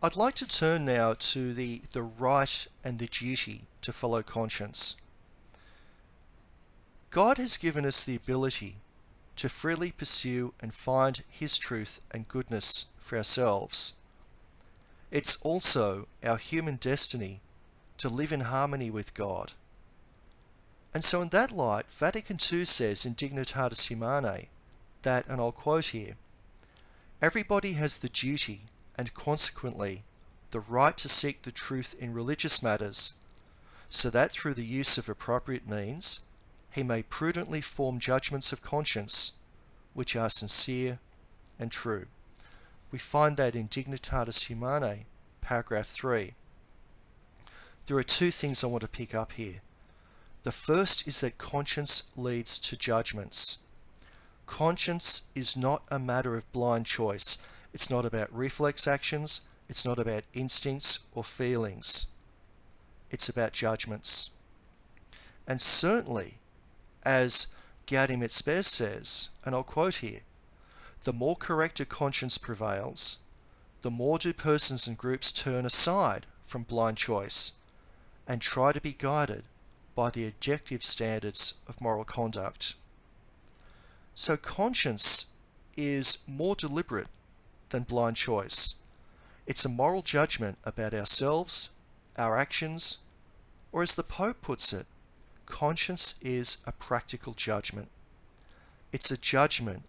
I'd like to turn now to the right and the duty to follow conscience. God has given us the ability to freely pursue and find His truth and goodness for ourselves. It's also our human destiny to live in harmony with God. And so in that light, Vatican II says in Dignitatis Humanae that, and I'll quote here, everybody has the duty and consequently the right to seek the truth in religious matters, so that through the use of appropriate means he may prudently form judgments of conscience which are sincere and true. We find that in Dignitatis Humanae, paragraph 3. There are two things I want to pick up here. The first is that conscience leads to judgments. Conscience is not a matter of blind choice. It's not about reflex actions. It's not about instincts or feelings. It's about judgments. And certainly, as Gaudium et Spes says, and I'll quote here, the more correct a conscience prevails, the more do persons and groups turn aside from blind choice and try to be guided by the objective standards of moral conduct. So conscience is more deliberate than blind choice. It's a moral judgment about ourselves, our actions, or as the Pope puts it, conscience is a practical judgment. It's a judgment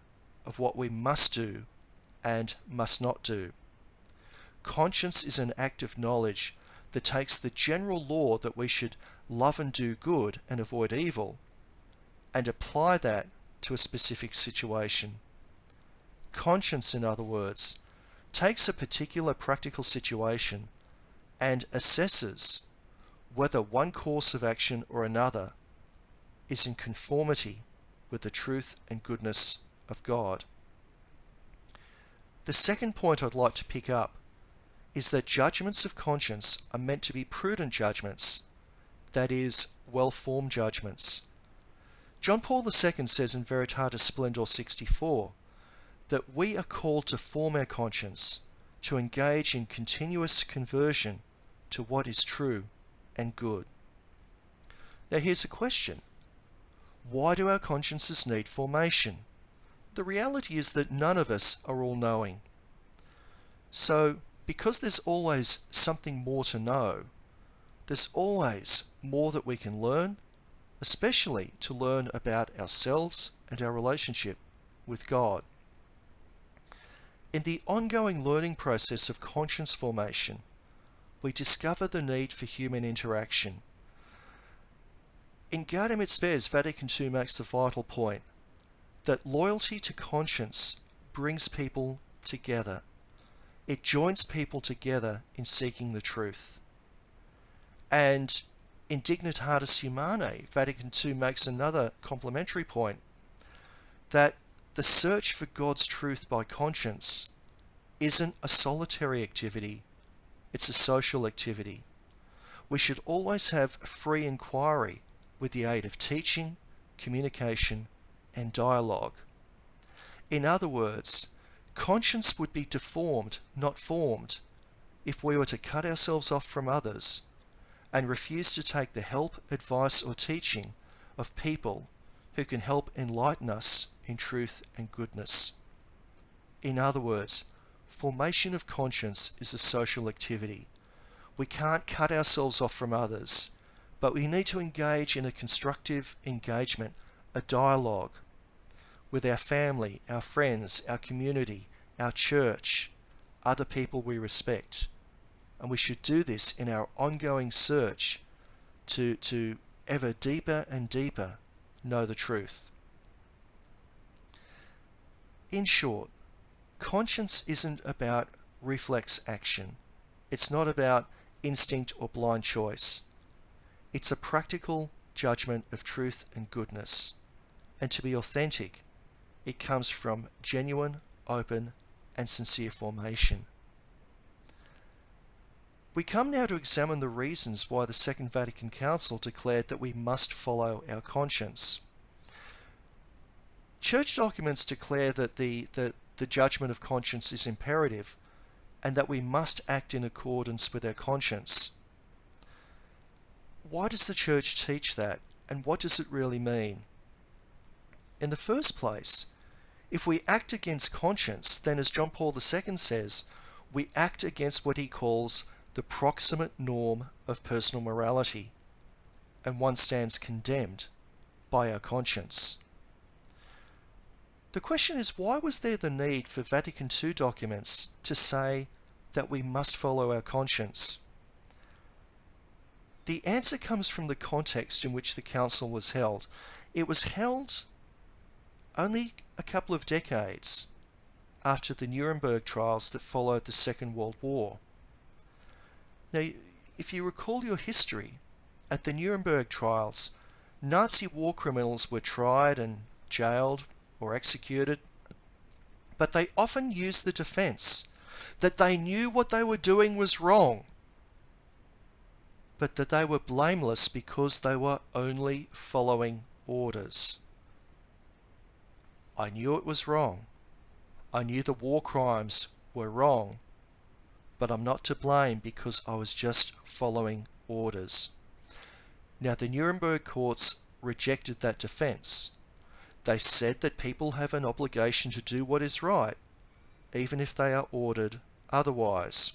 of what we must do and must not do. Conscience is an act of knowledge that takes the general law that we should love and do good and avoid evil and apply that to a specific situation. Conscience, in other words, takes a particular practical situation and assesses whether one course of action or another is in conformity with the truth and goodness of God. The second point I'd like to pick up is that judgments of conscience are meant to be prudent judgments, that is, well-formed judgments. John Paul II says in Veritatis Splendor 64 that we are called to form our conscience, to engage in continuous conversion to what is true and good. Now here's a question. Why do our consciences need formation? The reality is that none of us are all-knowing. So, because there's always something more to know, there's always more that we can learn, especially to learn about ourselves and our relationship with God. In the ongoing learning process of conscience formation, we discover the need for human interaction. In Gaudium et Spes, Vatican II makes the vital point that loyalty to conscience brings people together. It joins people together in seeking the truth. And in Dignitatis Humanae, Vatican II makes another complementary point, that the search for God's truth by conscience isn't a solitary activity, it's a social activity. We should always have free inquiry with the aid of teaching, communication, and dialogue. In other words, conscience would be deformed, not formed, if we were to cut ourselves off from others and refuse to take the help, advice, or teaching of people who can help enlighten us in truth and goodness. In other words, formation of conscience is a social activity. We can't cut ourselves off from others, but we need to engage in a constructive engagement, a dialogue with our family, our friends, our community, our church, other people we respect. And we should do this in our ongoing search to ever deeper and deeper know the truth. In short, conscience isn't about reflex action. It's not about instinct or blind choice. It's a practical judgment of truth and goodness. And to be authentic, it comes from genuine, open, and sincere formation. We come now to examine the reasons why the Second Vatican Council declared that we must follow our conscience. Church documents declare that the judgment of conscience is imperative, and that we must act in accordance with our conscience. Why does the church teach that, and what does it really mean? In the first place, if we act against conscience, then as John Paul II says, we act against what he calls the proximate norm of personal morality, and one stands condemned by our conscience. The question is, why was there the need for Vatican II documents to say that we must follow our conscience? The answer comes from the context in which the council was held. It was held only a couple of decades after the Nuremberg trials that followed the Second World War. Now, if you recall your history, at the Nuremberg trials, Nazi war criminals were tried and jailed or executed, but they often used the defense that they knew what they were doing was wrong, but that they were blameless because they were only following orders. I knew it was wrong. I knew the war crimes were wrong, but I'm not to blame because I was just following orders. Now, the Nuremberg courts rejected that defense. They said that people have an obligation to do what is right, even if they are ordered otherwise.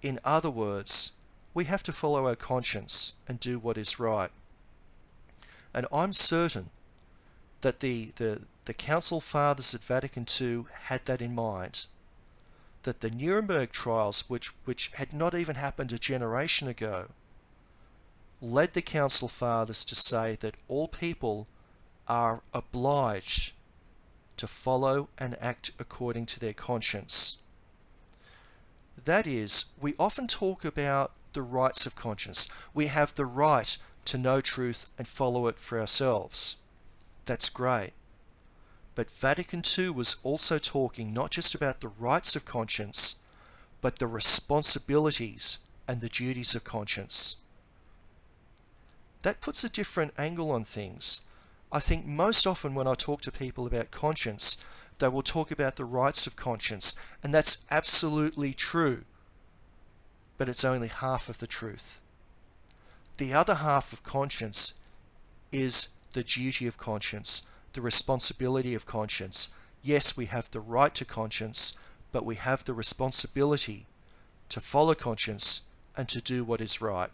In other words, we have to follow our conscience and do what is right. And I'm certain that the Council Fathers at Vatican II had that in mind. That the Nuremberg trials, which had not even happened a generation ago, led the Council Fathers to say that all people are obliged to follow and act according to their conscience. That is, we often talk about the rights of conscience. We have the right to know truth and follow it for ourselves. That's great. But Vatican II was also talking not just about the rights of conscience, but the responsibilities and the duties of conscience. That puts a different angle on things. I think most often when I talk to people about conscience, they will talk about the rights of conscience, and that's absolutely true. But it's only half of the truth. The other half of conscience is the duty of conscience, the responsibility of conscience. Yes, we have the right to conscience, but we have the responsibility to follow conscience and to do what is right.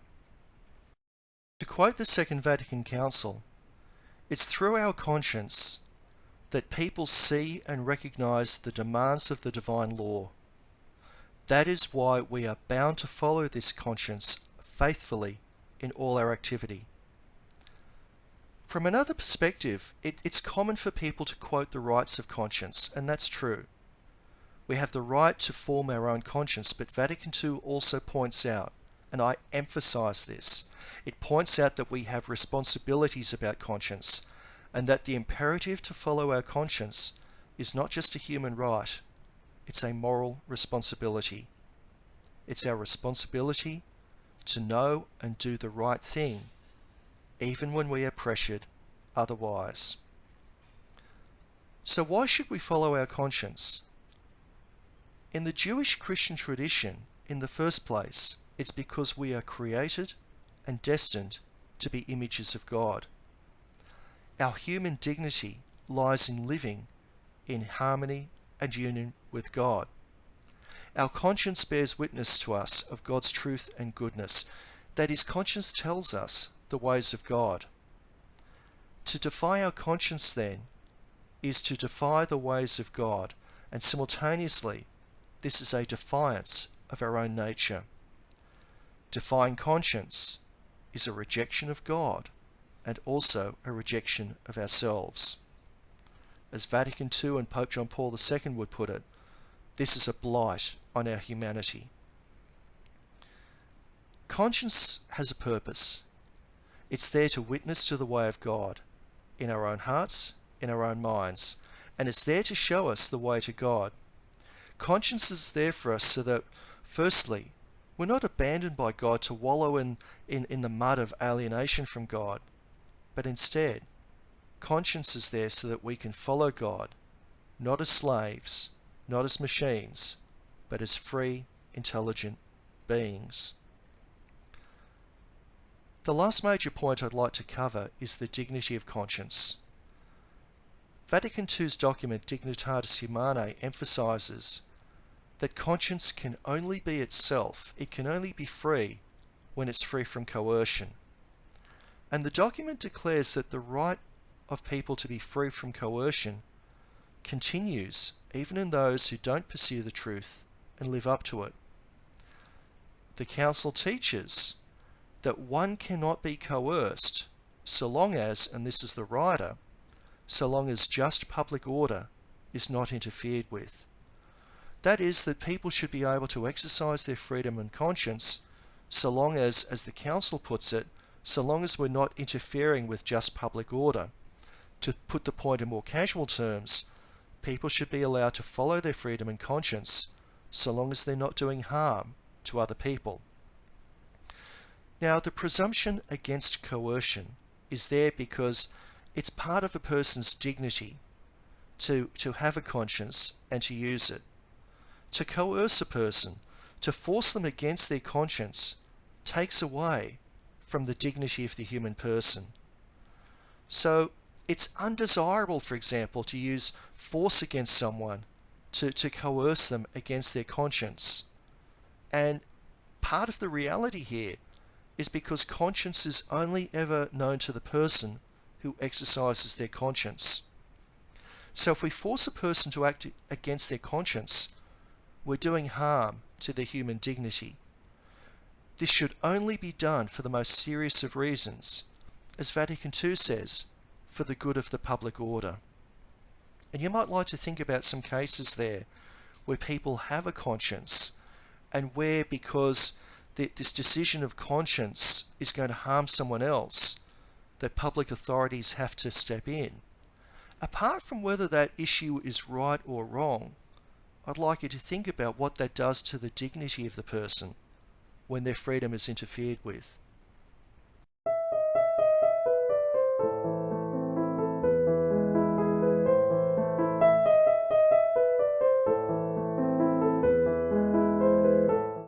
To quote the Second Vatican Council, it's through our conscience that people see and recognize the demands of the divine law. That is why we are bound to follow this conscience faithfully in all our activity. From another perspective, it's common for people to quote the rights of conscience, and that's true. We have the right to form our own conscience, but Vatican II also points out, and I emphasize this, it points out that we have responsibilities about conscience, and that the imperative to follow our conscience is not just a human right, it's a moral responsibility. It's our responsibility to know and do the right thing, even when we are pressured otherwise. So why should we follow our conscience? In the Jewish Christian tradition, in the first place, it's because we are created and destined to be images of God. Our human dignity lies in living in harmony and union with God. Our conscience bears witness to us of God's truth and goodness. That is, conscience tells us the ways of God. To defy our conscience, then, is to defy the ways of God, and simultaneously, this is a defiance of our own nature. Defying conscience is a rejection of God and also a rejection of ourselves. As Vatican II and Pope John Paul II would put it, this is a blight on our humanity. Conscience has a purpose. It's there to witness to the way of God in our own hearts, in our own minds, and it's there to show us the way to God. Conscience is there for us so that, firstly, we're not abandoned by God to wallow in the mud of alienation from God, but instead, conscience is there so that we can follow God, not as slaves, not as machines, but as free, intelligent beings. The last major point I'd like to cover is the dignity of conscience. Vatican II's document Dignitatis Humanae emphasizes that conscience can only be itself, it can only be free when it's free from coercion. And the document declares that the right of people to be free from coercion continues even in those who don't pursue the truth and live up to it. The Council teaches that one cannot be coerced so long as, and this is the rider, so long as just public order is not interfered with. That is, that people should be able to exercise their freedom and conscience so long as the Council puts it, so long as we're not interfering with just public order. To put the point in more casual terms, people should be allowed to follow their freedom and conscience so long as they're not doing harm to other people. Now, the presumption against coercion is there because it's part of a person's dignity to have a conscience and to use it. To coerce a person, to force them against their conscience, takes away from the dignity of the human person. So it's undesirable, for example, to use force against someone to coerce them against their conscience. And part of the reality here is because conscience is only ever known to the person who exercises their conscience. So if we force a person to act against their conscience, we're doing harm to their human dignity. This should only be done for the most serious of reasons, as Vatican II says, for the good of the public order. And you might like to think about some cases there where people have a conscience and where, because this decision of conscience is going to harm someone else, that public authorities have to step in. Apart from whether that issue is right or wrong, I'd like you to think about what that does to the dignity of the person when their freedom is interfered with.